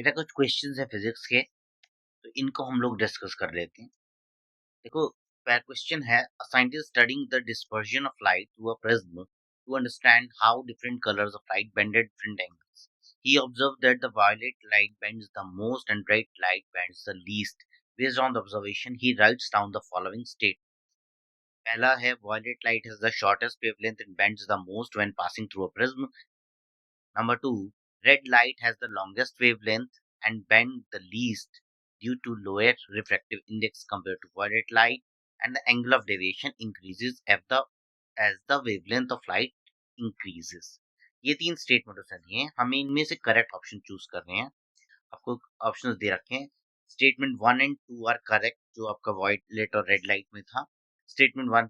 बेटा कुछ क्वेश्चंस है फिजिक्स के, तो इनको हम लोग डिस्कस कर लेते हैं। देखो, पहला क्वेश्चन है, a scientist studying the dispersion of light through a prism to understand how different colours of light bend at different angles. He observed that the violet light bends the most and red light bends the least. Based on the observation, he writes down the following state. पहला है, violet light has the shortest wavelength and bends the most when passing through a prism. Number two, red light has the longest wavelength and bend the least due to lower refractive index compared to violet light, and the angle of deviation increases as the wavelength of light increases. ये तीन statement दिए हैं, हमें इनमें से correct option choose कर रहे हैं। आपको ऑप्शंस दे रखे हैं। स्टेटमेंट 1 और 2 आर करेक्ट, जो आपका वायलेट और रेड लाइट में था। Statement 1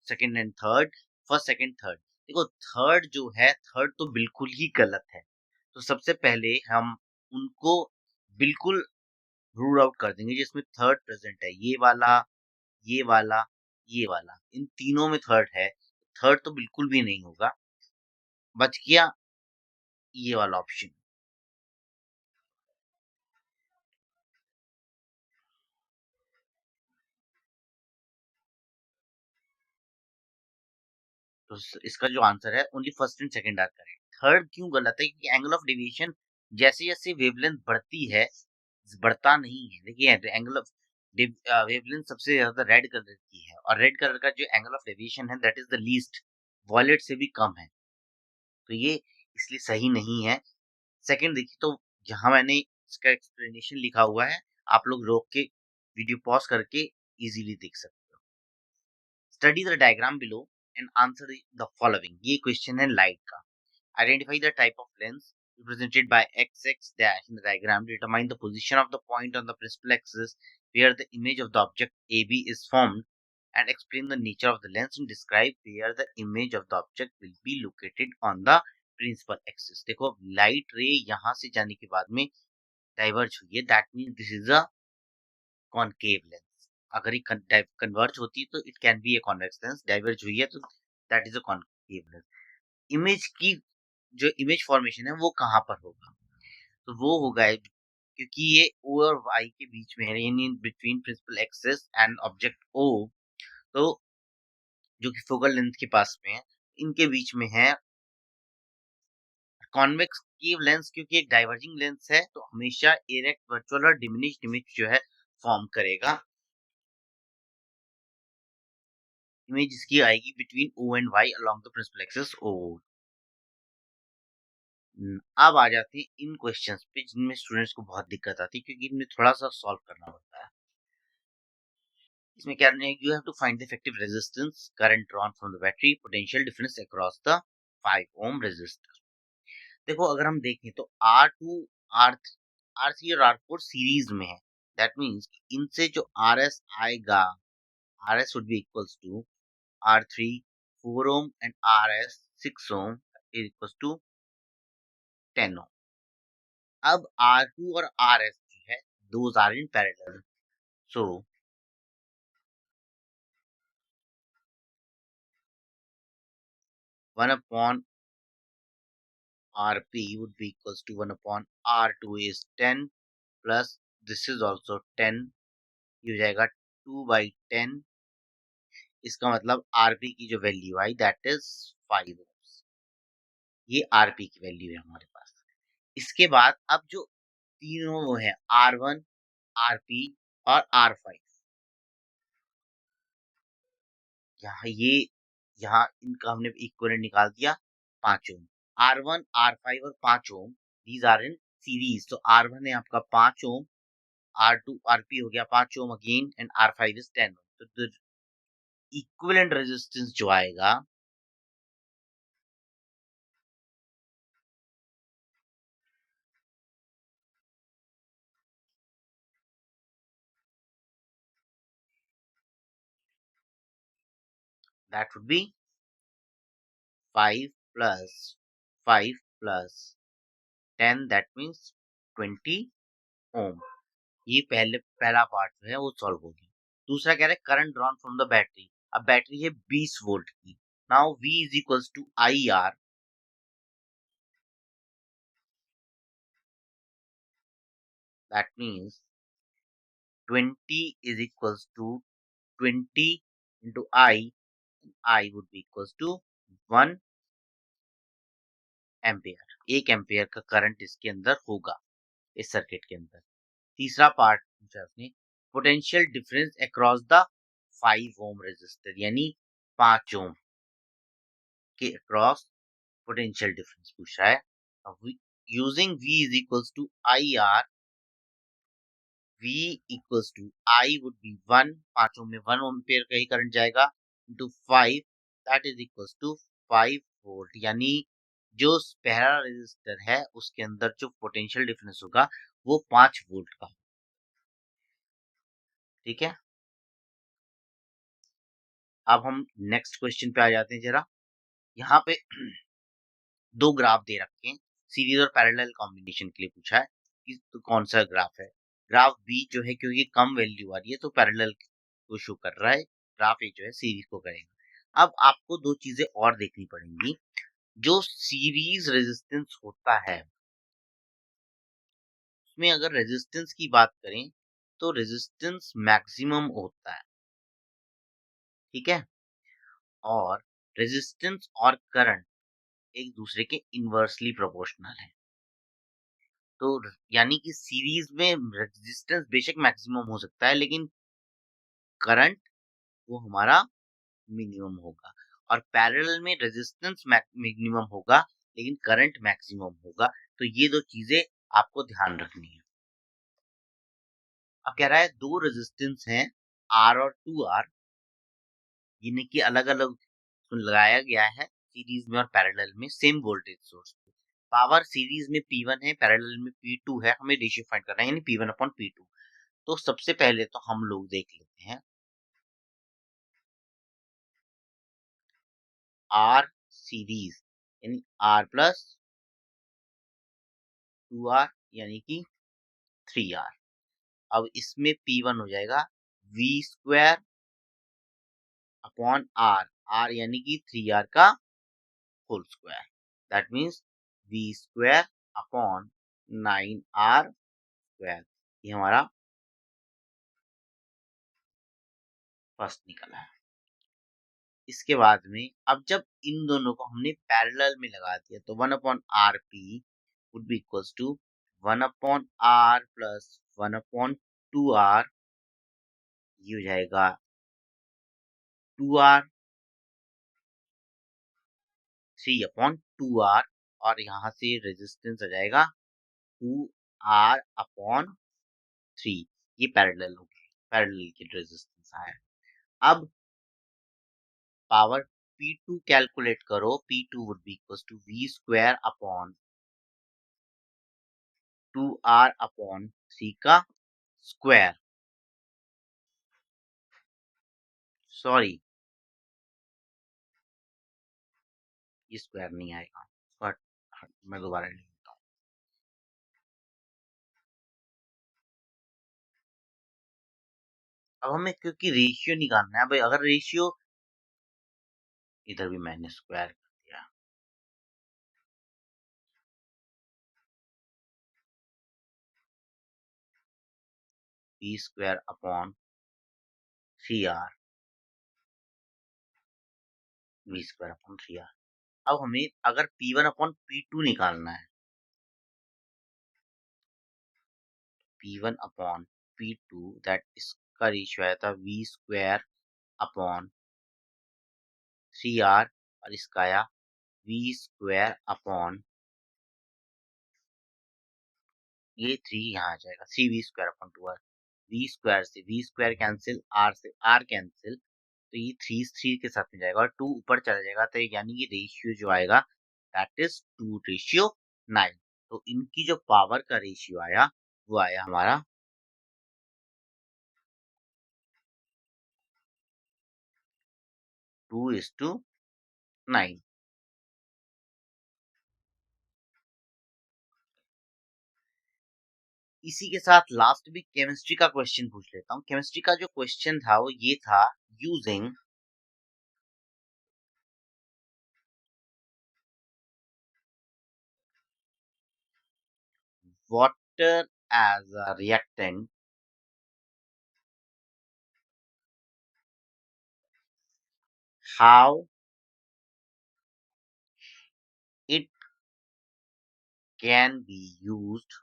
second and third, first second third. देखो, थर्ड जो है, थर्ड तो बिल्कुल ही गलत है। तो सबसे पहले हम उनको बिल्कुल रूल आउट कर देंगे जिसमें थर्ड प्रेजेंट है। ये वाला, ये वाला, ये वाला, इन तीनों में थर्ड है। थर्ड तो बिल्कुल भी नहीं होगा। बच गया ये वाला ऑप्शन। तो इसका जो आंसर है, only first and second are correct. Third क्यों गलत है? क्योंकि एंगल ऑफ डेविएशन जैसे जैसे वेवलेंथ बढ़ती है, बढ़ता नहीं है। देखिए, एंगल ऑफ वेवलेंथ सबसे ज्यादा रेड कलर की है, और रेड कलर का जो एंगल ऑफ डेविएशन है, that is the least, violet से भी कम है। तो ये इसलिए सही नहीं है। सेकंड देखिए, तो यहाँ मैंने इसका एक्सप्लेनेशन लिखा हुआ है, आप लोग रोक के वीडियो पॉज करके इजीली देख सकते हो। Study the diagram below and answer the following. ये क्वेश्चन है लाइट का। Identify the type of lens represented by xx dash in the diagram. Determine the position of the point on the principal axis where the image of the object AB is formed, and explain the nature of the lens and describe where the image of the object will be located on the principal axis. देखो, light रे यहाँ से जाने के बाद में diverge हुई है, that mean this is a concave lens. अगर ये कन्वर्ज होती तो it can be a convex lens. Diverge हुई है तो that is a concave lens. Image की जो इमेज फॉर्मेशन है वो कहाँ पर होगा? तो वो होगा, क्योंकि ये ओ और वाई के बीच में है, यानी between principal axis and object O, तो जो कि फोकल लेंथ के पास में है, इनके बीच में है कॉन्वेक्स केव लेंस। क्योंकि एक डाइवर्जिंग लेंस है, तो हमेशा इरेक्ट, वर्चुअल और डिमिनिश्ड इमेज जो है फॉर्म करेगा। इमेज इसकी आएगी between O and Y along the principal axis O. अब आ जाते हैं इन क्वेश्चंस पे जिनमें स्टूडेंट्स को बहुत दिक्कत आती है, क्योंकि इनमें थोड़ा सा सॉल्व करना पड़ता है। इसमें क्या है, you have to find the effective resistance current drawn from the battery, potential difference across the 5 ohm resistor. देखो, अगर हम देखें तो R2, R3 और R4 सीरीज में है। दैट मींस इनसे जो RS आएगा, RS would be equals to R3 4 ohm and RS 6 ohm is equals to 10 ohm. अब R2 और RS जो है, those are in parallel. So 1 upon Rp would be equals to 1 upon R2 is 10 plus this is also 10, ये हो जाएगा 2 by 10। इसका मतलब Rp की जो value I, that is 5 ohms। ये Rp की वैल्यू है हमारे पास। इसके बाद अब जो तीनों वो है, R1, Rp और R5, यहाँ इनका हमने इक्विवेलेंट निकाल दिया 5 ओम। R1, R5 और 5 ओम, दीज आर इन सीरीज। तो R1 है आपका 5 ओम, R2 Rp हो गया 5 ओम अगेन, एंड R5 इज 10 ओम। तो इक्विवेलेंट रेजिस्टेंस जो आएगा, that would be 5 plus 5 plus 10, that means 20 ओम। ये पहला पार्ट जो है वो सॉल्व हो गया। दूसरा कह रहा है current drawn from the battery. अब बैटरी है 20 वोल्ट की। Now V is equals to IR, that means 20 is equals to 20 into I would be equals to 1 ampere. 1 ampere का करंट इसके अंदर होगा, इस सर्किट के अंदर। तीसरा पार्ट पूछा उसने, potential difference across the 5 ohm resistor, यानी 5 ओम के अक्रॉस पोटेंशियल डिफरेंस पूछ रहा है। अब using V is equals to IR, V equals to I would be 1, 5 ओम में 1 एम्पियर का ही करंट जाएगा, into 5, that is equals to 5 volt, यानी जो पहला रेजिस्टर है उसके अंदर जो पोटेंशियल डिफरेंस होगा वो 5 वोल्ट का। ठीक है, अब हम नेक्स्ट क्वेश्चन पे आ जाते हैं जरा। यहाँ पे दो ग्राफ दे रखे हैं, सीरीज और पैरेलल कॉम्बिनेशन के लिए पूछा है कि तो कौन सा ग्राफ है। ग्राफ बी जो है क्योंकि कम वैल्यू आ रही है तो पैरेलल को शो कर रहा है, ग्राफ ए जो है सीरीज को करेगा। अब आपको दो चीजें और देखनी पड़ेंगी। जो सीरीज रेजिस्टेंस होता है उसमें अगर रेजिस्टेंस की बात करें तो रेजिस्टेंस मैक्सिमम होता है, ठीक है, और रेजिस्टेंस और करंट एक दूसरे के इनवर्सली प्रोपोर्शनल है। तो यानी कि सीरीज में रेजिस्टेंस बेशक मैक्सिमम हो सकता है लेकिन करंट वो हमारा मिनिमम होगा, और पैरेलल में रेजिस्टेंस मिनिमम होगा लेकिन करंट मैक्सिमम होगा। तो ये दो चीजें आपको ध्यान रखनी है। अब कह रहा है दो रेजिस्टेंस हैं R और 2R, जिन्हें की अलग अलग लगाया गया है सीरीज में और पैरेलल में same voltage source. Power series में P1 है, पैरेलल में P2 है, हमें रेशियो फाइंड करना है यानी P1 अपॉन P2। तो सबसे पहले तो हम लोग देख लेते हैं R सीरीज यानी R प्लस 2R यानी कि 3R। अब इसमें P1 हो जाएगा V square upon R, R यानी कि 3R का whole square, that means V square upon 9R square. ये हमारा फर्स्ट निकला है। इसके बाद में अब जब इन दोनों को हमने पैरेलल में लगा दिया तो 1 upon R P would be equals to 1 upon R plus 1 upon 2R, ये हो जाएगा 2R, 3 अपॉन 2R, और यहाँ से रेजिस्टेंस आ जाएगा 2R अपॉन 3। ये पैरेलल हो गया, पैरेलल की रेजिस्टेंस आया। अब पावर P2 कैलकुलेट करो, P2 would be equals to V square upon 2R upon 3 का स्क्वायर, सॉरी ये स्क्वायर नहीं आएगा, बट मैं दोबारा लिख देता हूँ। अब हमें क्योंकि रेशियो निकालना है भाई, अगर रेशियो इधर भी मैंने स्क्वायर कर दिया, P square upon 3R, V square upon 3R। अब हमें अगर P1 अपॉन P2 निकालना है, P1 अपॉन P2 दैट इसका रेशियो आया था V स्क्वायर अपॉन 3R, और इसका आया V स्क्वायर अपॉन ये 3 यहाँ आ जाएगा 3V square upon 2R। V square से V स्क्वायर कैंसिल, R से R कैंसिल, तो ये 3 के साथ में जाएगा और 2 ऊपर चला जाएगा, तो यानी कि रेशियो जो आएगा दैट इज 2:9। तो इनकी जो पावर का रेशियो आया वो आया हमारा 2:9। इसी के साथ लास्ट भी केमिस्ट्री का क्वेश्चन पूछ लेता हूँ। केमिस्ट्री का जो क्वेश्चन था वो ये था, using water as a reactant, how it can be used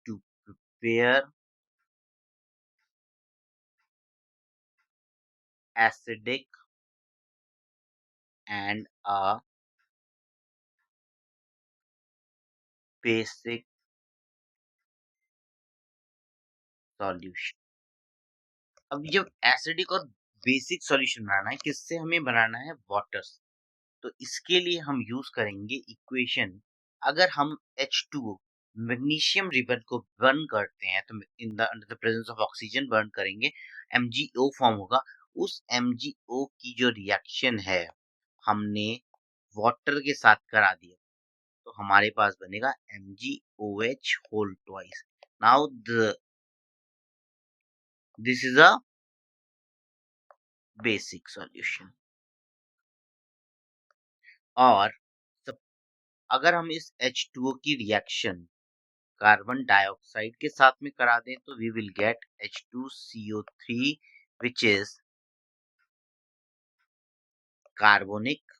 to prepare acidic and a basic solution। अब जब एसिडिक और बेसिक सॉल्यूशन बनाना है, किससे हमें बनाना है? वाटर से। तो इसके लिए हम यूज करेंगे इक्वेशन। अगर हम H2O मैग्नीशियम रिबन को बर्न करते हैं तो in the under the presence of oxygen burn करेंगे, MgO फॉर्म होगा। उस MgO की जो रिएक्शन है हमने वाटर के साथ करा दिया, तो हमारे पास बनेगा MgOH whole twice. Now this is a basic solution. और अगर हम इस H2O की रिएक्शन कार्बन डाइऑक्साइड के साथ में करा दें तो we will get H2CO3 which is carbonic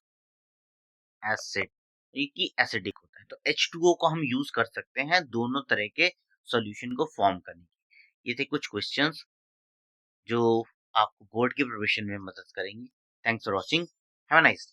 acid, कि एसिडिक होता है। तो H2O को हम यूज कर सकते हैं दोनों तरह के सॉल्यूशन को फॉर्म करने के। ये थे कुछ क्वेश्चंस जो आपको बोर्ड के प्रिपरेशन में मदद करेंगी। Thanks for watching, have a nice